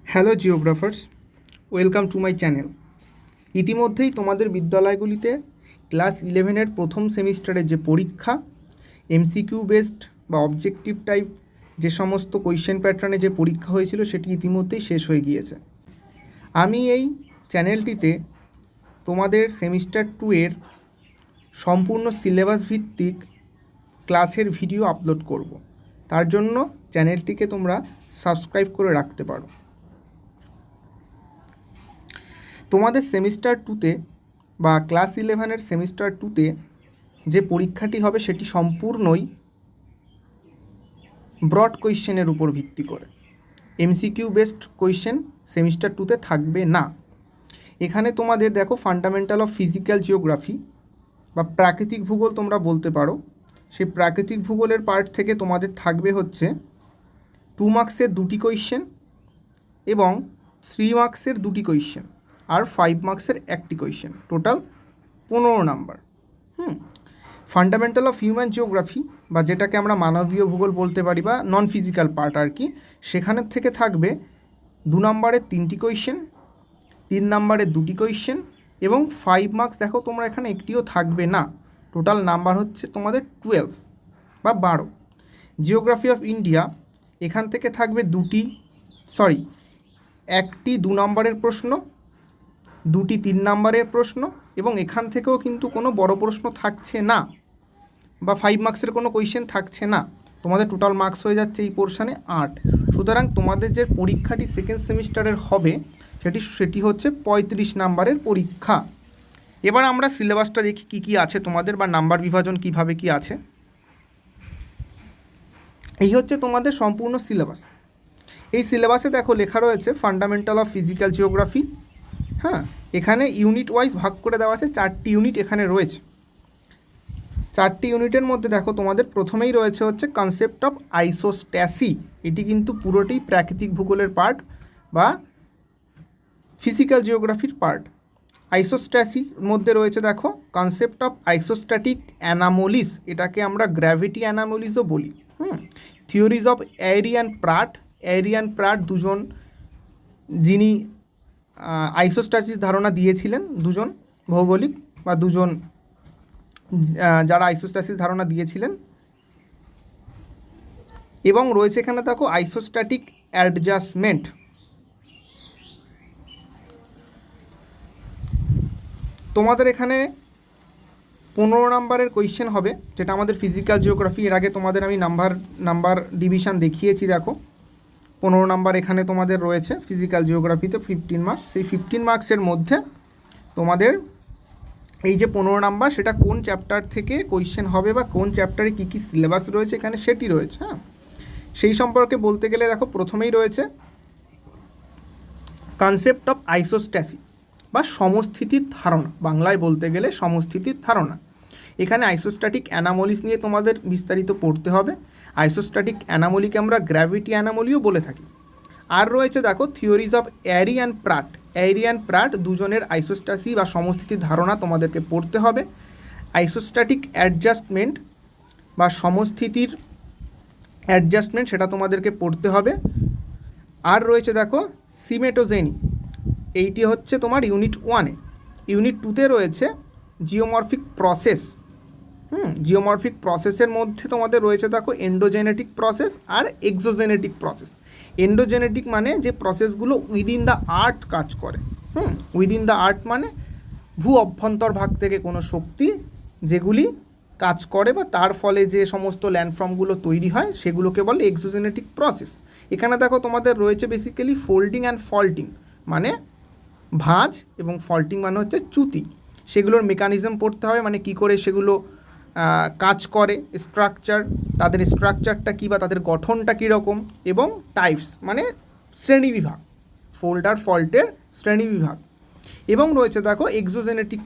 Hello geographers, welcome to my channel. ইতিমধ্যেই তোমাদের বিদ্যালয়গুলিতে ক্লাস 11-এর প্রথম সেমিস্টারের যে পরীক্ষা এমসিকিউ বেসড বা অবজেক্টিভ টাইপ যে সমস্ত কোয়েশ্চেন প্যাটার্নে যে পরীক্ষা হয়েছিল সেটি ইতিমধ্যেই শেষ হয়ে গিয়েছে। আমি এই চ্যানেলটিতে তোমাদের সেমিস্টার 2-এর সম্পূর্ণ সিলেবাস ভিত্তিক ক্লাসের ভিডিও আপলোড করব। তার জন্য চ্যানেলটিকে তোমরা সাবস্ক্রাইব করে রাখতে পারো। তোমাদের সেমিস্টার 2-তে বা ক্লাস 11-এর সেমিস্টার 2-তে যে পরীক্ষাটি হবে সেটি সম্পূর্ণই ব্রড কোয়েশ্চেনের উপর ভিত্তি করে। এমসিকিউ বেসড কোয়েশ্চেন সেমিস্টার 2-তে থাকবে না। এখানে তোমাদের দেখো ফান্ডামেন্টাল অফ ফিজিক্যাল জিওগ্রাফি বা প্রাকৃতিক ভূগোল তোমরা বলতে পারো, সেই প্রাকৃতিক ভূগোলের পার্ট থেকে তোমাদের থাকবে হচ্ছে 2 মার্কসের 2টি কোয়েশ্চেন এবং 3 মার্কসের 2টি কোয়েশ্চেন আর 5 মার্কসের 1টি question, total 15 number. Fundamental of human geography বা যেটাকে আমরা মানবীয় ভূগোল বলতে পারি বা নন ফিজিক্যাল পার্ট আর কি, সেখানের থেকে থাকবে 2 নাম্বারের 3টি কোয়েশ্চেন, 3 নাম্বারের 2টি কোয়েশ্চেন এবং 5 মার্কস দেখো তোমরা এখানে একটিও থাকবে না। টোটাল নাম্বার হচ্ছে তোমাদের 12 বা 12। জিওগ্রাফি অফ ইন্ডিয়া এখান থেকে থাকবে একটি 2 নাম্বারের প্রশ্ন, 2টি 3 নাম্বারের প্রশ্ন এবং এখান থেকেও কিন্তু কোনো বড় প্রশ্ন থাকছে না বা 5 মার্কসের কোনো কোয়েশ্চেন থাকছে না। তোমাদের টোটাল মার্কস হয়ে যাচ্ছে এই পোর্শানে 8। সুতরাং তোমাদের যে পরীক্ষাটি সেকেন্ড সেমিস্টারের হবে সেটি হচ্ছে 35 নাম্বারের পরীক্ষা। এবার আমরা সিলেবাসটা দেখি কী কী আছে তোমাদের বা নাম্বার বিভাজন কিভাবে কি আছে। এই হচ্ছে তোমাদের সম্পূর্ণ সিলেবাস। এই সিলেবাসে দেখো লেখা রয়েছে ফান্ডামেন্টাল অফ ফিজিক্যাল জিওগ্রাফি। এখানে ইউনিট ওয়াইজ ভাগ করে দেওয়া আছে, 4টি ইউনিট এখানে রয়েছে। 4টি ইউনিটের মধ্যে দেখো তোমাদের প্রথমেই রয়েছে হচ্ছে কনসেপ্ট অফ আইসোস্ট্যাসি। এটি কিন্তু পুরোটাই প্রাকৃতিক ভূগোলের পার্ট বা ফিজিক্যাল জিওগ্রাফির পার্ট। আইসোস্ট্যাসির মধ্যে রয়েছে দেখো কনসেপ্ট অফ আইসোস্ট্যাটিক অ্যানামোলিস, এটাকে আমরা গ্র্যাভিটি অ্যানামোলিসও বলি। থিওরিজ অফ এরিয়ান প্রাট দুজন যিনি আইসোস্ট্যাসিস ধারণা দিয়েছিলেন, দুজন ভৌগোলিক বা দুজন যারা আইসোস্ট্যাসিস ধারণা দিয়েছিলেন। এবং রয়েছে এখানে দেখো আইসোস্ট্যাটিক অ্যাডজাস্টমেন্ট। তোমাদের এখানে 15 নাম্বারের কোয়েশ্চেন হবে, যেটা আমাদের ফিজিক্যাল জিওগ্রাফি। এর আগে তোমাদের আমি নাম্বার ডিভিশন দেখিয়েছি। দেখো 15 নাম্বার এখানে তোমাদের রয়েছে ফিজিক্যাল জিওগ্রাফিতে 15 মার্কস। সেই 15 মার্কসের মধ্যে তোমাদের এই যে 15 নাম্বার সেটা কোন চ্যাপ্টার থেকে কোয়েশ্চেন হবে বা কোন চ্যাপ্টারে কী কী সিলেবাস রয়েছে এখানে সেটি রয়েছে। সেই সম্পর্কে বলতে গেলে দেখো প্রথমেই রয়েছে কনসেপ্ট অফ আইসোস্ট্যাসি বা সমস্থিতির ধারণা, বাংলায় বলতে গেলে সমস্থিতির ধারণা। এখানে আইসোস্ট্যাটিক অ্যানামোলিস নিয়ে তোমাদের বিস্তারিত পড়তে হবে। আইসোস্ট্যাটিক অ্যানামোলিকে আমরা গ্র্যাভিটি অ্যানামোলিও বলে থাকি। আর রয়েছে দেখো থিওরিজ অফ এরি অ্যান্ড প্রাট দুজনের আইসোস্ট্যাসি বা সমস্থিতির ধারণা তোমাদেরকে পড়তে হবে। আইসোস্ট্যাটিক অ্যাডজাস্টমেন্ট বা সমস্থিতির অ্যাডজাস্টমেন্ট সেটা তোমাদেরকে পড়তে হবে। আর রয়েছে দেখো সিমেটোজেনি, এইটি হচ্ছে তোমার ইউনিট 1-এ। ইউনিট 2-তে রয়েছে জিওমরফিক প্রসেস। জিওমরফিক প্রসেসের মধ্যে তোমাদের রয়েছে দেখো এন্ডোজেনেটিক প্রসেস আর এক্সোজেনেটিক প্রসেস। এন্ডোজেনেটিক মানে যে প্রসেসগুলো উইদিন দ্য আর্থ কাজ করে। উইদিন দ্য আর্থ মানে ভূ অভ্যন্তর ভাগ থেকে কোনো শক্তি যেগুলি কাজ করে বা তার ফলে যে সমস্ত ল্যান্ডফর্মগুলো তৈরি হয় সেগুলোকে বলে এক্সোজেনেটিক প্রসেস। এখানে দেখো তোমাদের রয়েছে বেসিক্যালি ফোল্ডিং অ্যান্ড ফল্টিং, মানে ভাঁজ, এবং ফল্টিং মানে হচ্ছে চ্যুতি। সেগুলোর মেকানিজম পড়তে হবে, মানে কি করে সেগুলো কাজ করে, স্ট্রাকচার, তাদের স্ট্রাকচারটা কী বা তাদের গঠনটা কীরকম, এবং টাইপস মানে শ্রেণীবিভাগ, ফোল্ড আর ফল্টের শ্রেণীবিভাগ। এবং রয়েছে দেখো এক্সোজেনেটিক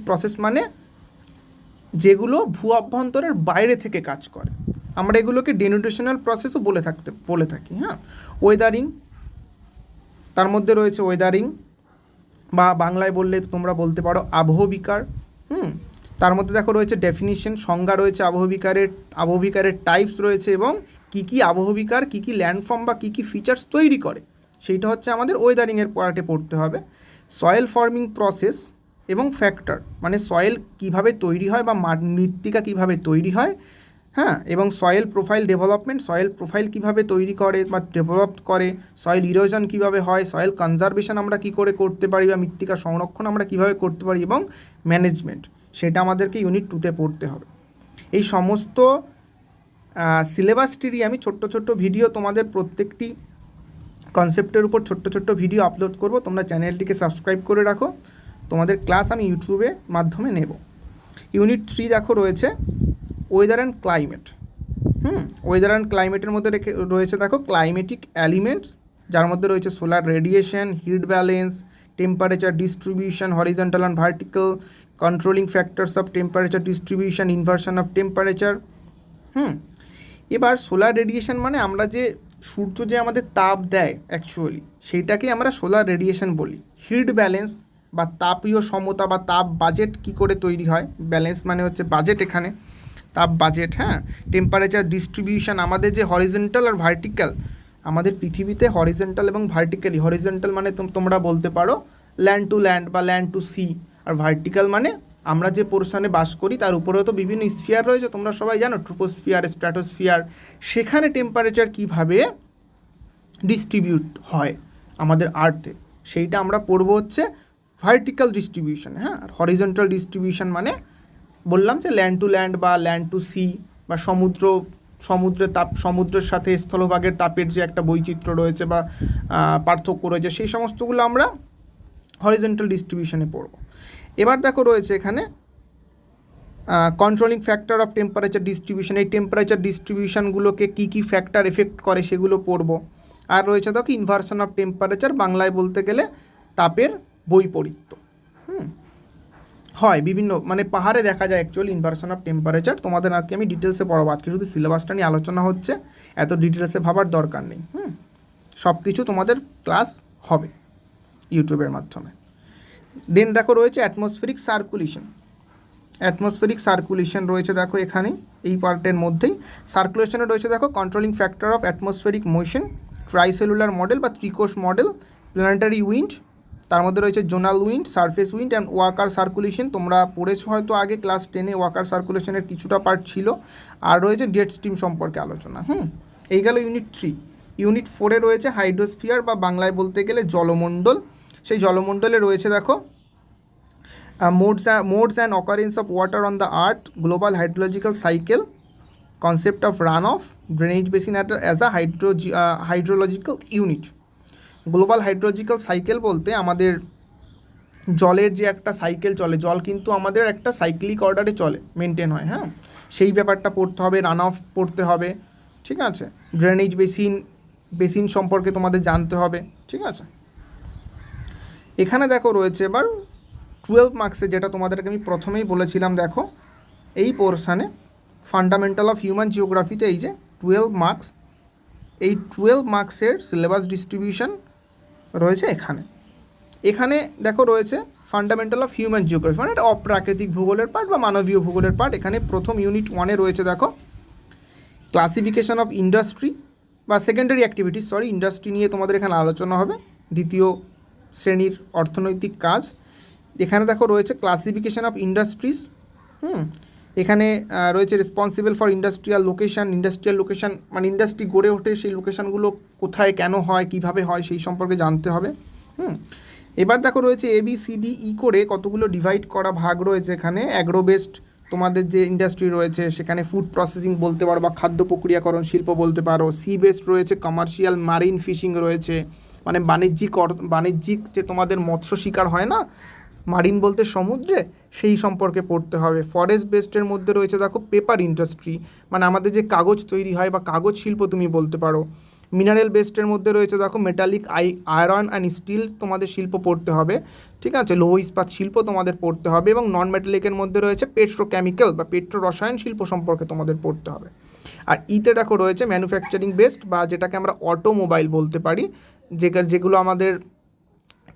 প্রসেস মানে যেগুলো ভূ অভ্যন্তরের বাইরে থেকে কাজ করে। আমরা এগুলোকে ডেনুটেশনাল প্রসেসও বলে থাকি। ওয়েদারিং, তার মধ্যে রয়েছে ওয়েদারিং বা বাংলায় বললে তোমরা বলতে পারো আবহবিকার। তার মধ্যে দেখো রয়েছে ডেফিনিশন, সংজ্ঞা রয়েছে আবহবিকারের টাইপস রয়েছে এবং কী কী আবহবিকার কী কী ল্যান্ডফর্ম বা কী কী ফিচার্স তৈরি করে সেইটা হচ্ছে আমাদের ওয়েদারিংয়ের পার্টে পড়তে হবে। সয়েল ফর্মিং প্রসেস এবং ফ্যাক্টর, মানে সয়েল কীভাবে তৈরি হয় বা মৃত্তিকা কীভাবে তৈরি হয়, হ্যাঁ, এবং soil profile development, soil profile কীভাবে তৈরি করে বা ডেভেলপ করে, সয়েল ইরোশন কীভাবে হয়, সয়েল কনজারভেশন আমরা কী করে করতে পারি বা মৃত্তিকা সংরক্ষণ আমরা কীভাবে করতে পারি, এবং ম্যানেজমেন্ট, সেটা আমাদেরকে ইউনিট 2তে পড়তে হবে। এই সমস্ত সিলেবাসটিরই আমি ছোট্ট ছোট্ট ভিডিও তোমাদের প্রত্যেকটি কনসেপ্টের উপর ছোট্ট ছোট্ট ভিডিও আপলোড করব, তোমরা চ্যানেলটিকে সাবস্ক্রাইব করে রাখো। তোমাদের ক্লাস আমি ইউটিউবের মাধ্যমে নেব। ইউনিট 3 দেখো রয়েছে weather and climate. Weather and ক্লাইমেটের মধ্যে রয়েছে দেখো ক্লাইমেটিক এলিমেন্টস, যার মধ্যে রয়েছে solar radiation, heat balance, temperature distribution, horizontal and vertical, controlling factors of temperature distribution, inversion of temperature. এবার সোলার রেডিয়েশন মানে আমরা যে সূর্য যে আমাদের তাপ দেয় অ্যাকচুয়ালি, সেইটাকে আমরা সোলার রেডিয়েশন বলি। হিট ব্যালেন্স বা তাপীয় সমতা বা তাপ বাজেট কি করে তৈরি হয়, ব্যালেন্স মানে হচ্ছে বাজেট, এখানে তাপ বাজেট। হ্যাঁ, টেম্পারেচার ডিস্ট্রিবিউশন, আমাদের যে হরিজন্টাল আর ভার্টিক্যাল, আমাদের পৃথিবীতে হরিজন্টাল এবং ভার্টিক্যালি, হরিজন্টাল মানে তোমরা বলতে পারো ল্যান্ড টু ল্যান্ড বা land to C, R vertical মানে আমরা যে পোর্শনে বাস করি তার উপরেও তো বিভিন্ন স্ফিয়ার রয়েছে, তোমরা সবাই জানো, ট্রোপোস্ফিয়ার, স্ট্র্যাটোস্ফিয়ার, সেখানে টেম্পারেচার কীভাবে ডিস্ট্রিবিউট হয় আমাদের আর্থে, সেইটা আমরা পড়বো হচ্ছে ভার্টিক্যাল ডিস্ট্রিবিউশন। হ্যাঁ, আর হরিজন্টাল ডিস্ট্রিবিউশন মানে বললাম যে ল্যান্ড টু ল্যান্ড বা ল্যান্ড টু সি, বা সমুদ্রের তাপ, সমুদ্রের সাথে স্থলভাগের তাপের যে একটা বৈচিত্র্য রয়েছে বা পার্থক্য রয়েছে, সেই সমস্তগুলো আমরা হরিজন্টাল ডিস্ট্রিবিউশনে পড়ব। এবার দেখো রয়েছে এখানে controlling factor of temperature distribution, এই টেম্পারেচার ডিস্ট্রিবিউশনগুলোকে কী কী ফ্যাক্টর এফেক্ট করে সেগুলো পড়ব। আর রয়েছে দেখো ইনভার্সন অফ টেম্পারেচার, বাংলায় বলতে গেলে তাপের বৈপরীত্য। হয় বিভিন্ন, মানে পাহাড়ে দেখা যায় অ্যাকচুয়ালি ইনভার্সন অফ টেম্পারেচার। তোমাদের আর কি আমি ডিটেলসে পড়াবো, আজকে শুধু সিলেবাসটা নিয়ে আলোচনা হচ্ছে, এত ডিটেলসে ভাবার দরকার নেই। সব কিছু তোমাদের ক্লাস হবে ইউটিউবের মাধ্যমে। দেন দেখো রয়েছে অ্যাটমসফেরিক সার্কুলেশন। অ্যাটমসফেরিক সার্কুলেশন রয়েছে দেখো এখানে এই পার্টের মধ্যেই। সার্কুলেশনে রয়েছে দেখো controlling factor of atmospheric motion, tricellular model বা ত্রিকোষ মডেল, প্ল্যানেটারি উইন্ড, তার মধ্যে রয়েছে zonal wind, surface wind and Walker circulation. তোমরা পড়েছো হয়তো আগে ক্লাস 10-এ, ওয়াকার সার্কুলেশনের কিছুটা পার্ট ছিল। আর রয়েছে জেট স্ট্রিম সম্পর্কে আলোচনা। এই গেল ইউনিট 3। ইউনিট 4-এ রয়েছে হাইড্রোস্ফিয়ার বা বাংলায় বলতে গেলে জলমণ্ডল। সেই জলমণ্ডলে রয়েছে দেখো modes and occurrence of water on the earth, global hydrological cycle, concept of runoff, drainage basin as a hydrological unit. Global hydrological cycle বলতে আমাদের জলের যে একটা সাইকেল চলে, জল কিন্তু আমাদের একটা সাইক্লিক অর্ডারে চলে, মেনটেন হয়। হ্যাঁ, সেই ব্যাপারটা পড়তে হবে, রান অফ পড়তে হবে, ঠিক আছে। ড্রেনেজ বেসিন সম্পর্কে তোমাদের জানতে হবে, ঠিক আছে। এখানে দেখো রয়েছে এবার 12 মার্কসে, যেটা তোমাদেরকে আমি প্রথমেই বলেছিলাম, দেখো এই পোর্শানে ফান্ডামেন্টাল অফ হিউম্যান জিওগ্রাফিতে এই যে 12 মার্কস, এই 12 মার্কসের সিলেবাস ডিস্ট্রিবিউশন রয়েছে এখানে। এখানে দেখো রয়েছে ফান্ডামেন্টাল অফ হিউম্যান জিওগ্রাফি, মানে এটা অপ্রাকৃতিক ভূগোলের পার্ট বা মানবীয় ভূগোলের পার্ট। এখানে প্রথম ইউনিট 1-এ রয়েছে দেখো ক্লাসিফিকেশন অফ ইন্ডাস্ট্রি বা সেকেন্ডারি অ্যাক্টিভিটিস, ইন্ডাস্ট্রি নিয়ে তোমাদের এখানে আলোচনা হবে, দ্বিতীয় শ্রেণীর অর্থনৈতিক কাজ। এখানে দেখো রয়েছে ক্লাসিফিকেশন অফ ইন্ডাস্ট্রিজ। এখানে রয়েছে responsible for industrial location, industrial location মানে ইন্ডাস্ট্রি গড়ে ওঠে, সেই লোকেশানগুলো কোথায়, কেন হয়, কিভাবে হয়, সেই সম্পর্কে জানতে হবে। এবার দেখো রয়েছে ABCDE করে কতগুলো ডিভাইড করা ভাগ রয়েছে এখানে। অ্যাগ্রো বেসড তোমাদের যে ইন্ডাস্ট্রি রয়েছে, সেখানে ফুড প্রসেসিং বলতে পারো বা খাদ্য প্রক্রিয়াকরণ শিল্প বলতে পারো। সি বেসড রয়েছে কমার্শিয়াল মারিন ফিশিং রয়েছে, মানে বাণিজ্যিক যে তোমাদের মৎস্য শিকার হয় না, মারিন বলতে সমুদ্রে, সেই সম্পর্কে পড়তে হবে। ফরেস্ট বেসডের মধ্যে রয়েছে দেখো পেপার ইন্ডাস্ট্রি, মানে আমাদের যে কাগজ তৈরি হয় বা কাগজ শিল্প তুমি বলতে পারো। মিনারেল বেসডের মধ্যে রয়েছে দেখো মেটালিক আয়রন অ্যান্ড স্টিল তোমাদের শিল্প পড়তে হবে, ঠিক আছে। লৌহ ইস্পাত শিল্প তোমাদের পড়তে হবে। এবং নন মেটালিকের মধ্যে রয়েছে পেট্রোকেমিক্যাল বা পেট্রো রসায়ন শিল্প সম্পর্কে তোমাদের পড়তে হবে। আর ইতে দেখো রয়েছে ম্যানুফ্যাকচারিং বেসড বা যেটাকে আমরা অটোমোবাইল বলতে পারি, যেগুলো আমাদের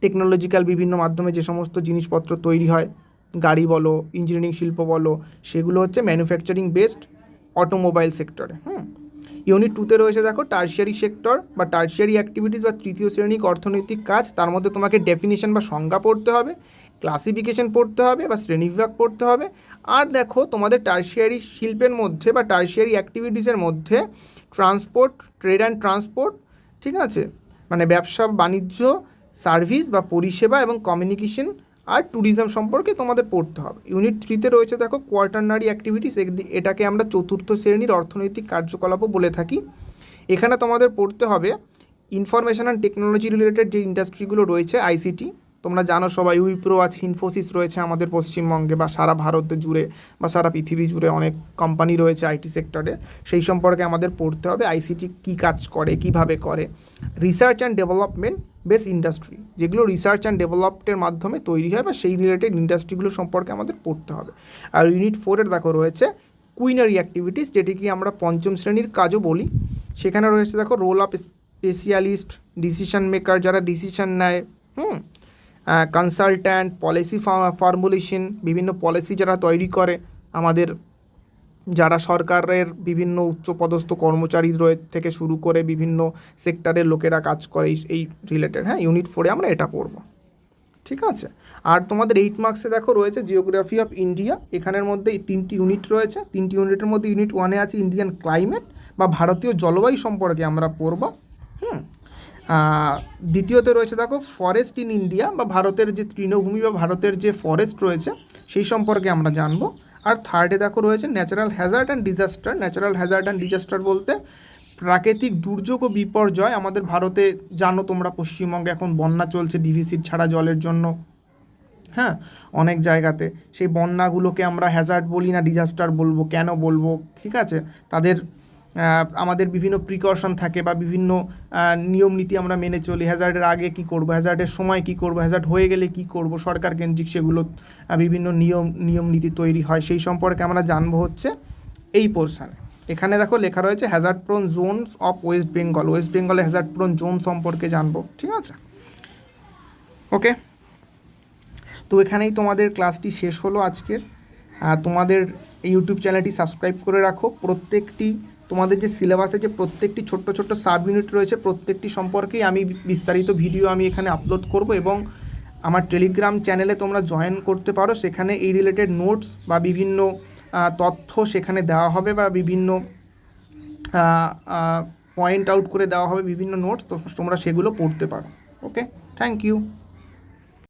টেকনোলজিক্যাল বিভিন্ন মাধ্যমে যে সমস্ত জিনিসপত্র তৈরি হয়, গাড়ি বলো, ইঞ্জিনিয়ারিং শিল্প বলো, সেগুলো হচ্ছে ম্যানুফ্যাকচারিং বেসড অটোমোবাইল সেক্টরে। ইউনিট 2-তে রয়েছে দেখো টার্সিয়ারি সেক্টর বা টার্সিয়ারি অ্যাক্টিভিটিস বা তৃতীয় শ্রেণিক অর্থনৈতিক কাজ। তার মধ্যে তোমাকে ডেফিনিশন বা সংজ্ঞা পড়তে হবে, ক্লাসিফিকেশন পড়তে হবে বা শ্রেণীবিভাগ পড়তে হবে। আর দেখো তোমাদের টার্সিয়ারি শিল্পের মধ্যে বা টার্সিয়ারি অ্যাক্টিভিটিসের মধ্যে ট্রান্সপোর্ট, ট্রেড অ্যান্ড ট্রান্সপোর্ট, ঠিক আছে, মানে ব্যবসা বাণিজ্য, সার্ভিস বা পরিষেবা এবং কমিউনিকেশন আর ট্যুরিজম সম্পর্কে তোমাদের পড়তে হবে। ইউনিট 3-তে রয়েছে দেখো কোয়াটারনারি অ্যাক্টিভিটিস, এটাকে আমরা চতুর্থ শ্রেণীর অর্থনৈতিক কার্যকলাপও বলে থাকি। এখানে তোমাদের পড়তে হবে ইনফরমেশন অ্যান্ড টেকনোলজি রিলেটেড যে ইন্ডাস্ট্রিগুলো রয়েছে, আইসিটি, তোমরা জানো সবাই উইপ্রো আছে, ইনফোসিস রয়েছে আমাদের পশ্চিমবঙ্গে বা সারা ভারত জুড়ে বা সারা পৃথিবী জুড়ে অনেক কোম্পানি রয়েছে আইটি সেক্টরে, সেই সম্পর্কে আমাদের পড়তে হবে। আইসিটি কী কাজ করে, কিভাবে করে। Research and development base industry, যেগুলো রিসার্চ অ্যান্ড ডেভেলপমেন্টের মাধ্যমে তৈরি হয় বা সেই রিলেটেড ইন্ডাস্ট্রিগুলো সম্পর্কে আমাদের পড়তে হবে। আর ইউনিট 4-এর দেখো রয়েছে কুইনারি অ্যাক্টিভিটিস, যেটিকে আমরা পঞ্চম শ্রেণীর কাজও বলি। সেখানে রয়েছে দেখো role of specialist, decision maker যারা ডিসিশন নেয়, কনসালট্যান্ট, পলিসি ফর্মুলেশন, বিভিন্ন পলিসি যারা তৈরি করে, আমাদের যারা সরকারের বিভিন্ন উচ্চপদস্থ কর্মচারী থেকে শুরু করে বিভিন্ন সেক্টরের লোকেরা কাজ করে এই রিলেটেড। হ্যাঁ, ইউনিট 4-এ আমরা এটা পড়ব, ঠিক আছে। আর তোমাদের 8 মার্কসে দেখো রয়েছে জিওগ্রাফি অফ ইন্ডিয়া। এখানের মধ্যে 3টি ইউনিট রয়েছে। 3টি ইউনিটের মধ্যে ইউনিট 1-এ আছে ইন্ডিয়ান ক্লাইমেট বা ভারতীয় জলবায়ু সম্পর্কে আমরা পড়ব। দ্বিতীয়তে রয়েছে দেখো ফরেস্ট ইন ইন্ডিয়া বা ভারতের যে তৃণভূমি বা ভারতের যে ফরেস্ট রয়েছে সেই সম্পর্কে আমরা জানবো। আর থার্ডে দেখো রয়েছে natural Hazard and disaster. Natural Hazard and disaster বলতে প্রাকৃতিক দুর্যোগ ও বিপর্যয়। আমাদের ভারতে জানো তোমরা পশ্চিমবঙ্গে এখন বন্যা চলছে, ডিভিসির ছাড়া জলের জন্য, হ্যাঁ, অনেক জায়গাতে। সেই বন্যাগুলোকে আমরা হ্যাজার্ড বলি না ডিজাস্টার বলবো, কেন বলবো, ঠিক আছে। তাদের আমাদের বিভিন্ন প্রিকশন থাকে বা বিভিন্ন নিয়ম নীতি আমরা মেনে চলি। হ্যাজার্ডের আগে কী করবো, হ্যাজার্ডের সময় কী করবো, হ্যাজার্ড হয়ে গেলে কী করবো, সরকার কেন্দ্রিক সেগুলো বিভিন্ন নিয়ম নীতি তৈরি হয়, সেই সম্পর্কে আমরা জানবো হচ্ছে এই পোর্শানে। এখানে দেখো লেখা রয়েছে Hazard prone Jones of West Bengal. West বেঙ্গলে হ্যাজার্ড প্রোন জোন সম্পর্কে জানবো, ঠিক আছে। ওকে, তো এখানেই তোমাদের ক্লাসটি শেষ হলো আজকের। তোমাদের ইউটিউব চ্যানেলটি সাবস্ক্রাইব করে রাখো। প্রত্যেকটি তোমাদের যে সিলেবাসে যে প্রত্যেকটি ছোট্ট ছোট্ট সাব ইউনিট রয়েছে, প্রত্যেকটি সম্পর্কেই আমি বিস্তারিত ভিডিও আমি এখানে আপলোড করব এবং আমার টেলিগ্রাম চ্যানেলে তোমরা জয়েন করতে পারো। সেখানে এই রিলেটেড নোটস বা বিভিন্ন তথ্য সেখানে দেওয়া হবে বা বিভিন্ন পয়েন্ট আউট করে দেওয়া হবে বিভিন্ন নোটস, তো তোমরা সেগুলো পড়তে পারো। ওকে, থ্যাংক ইউ।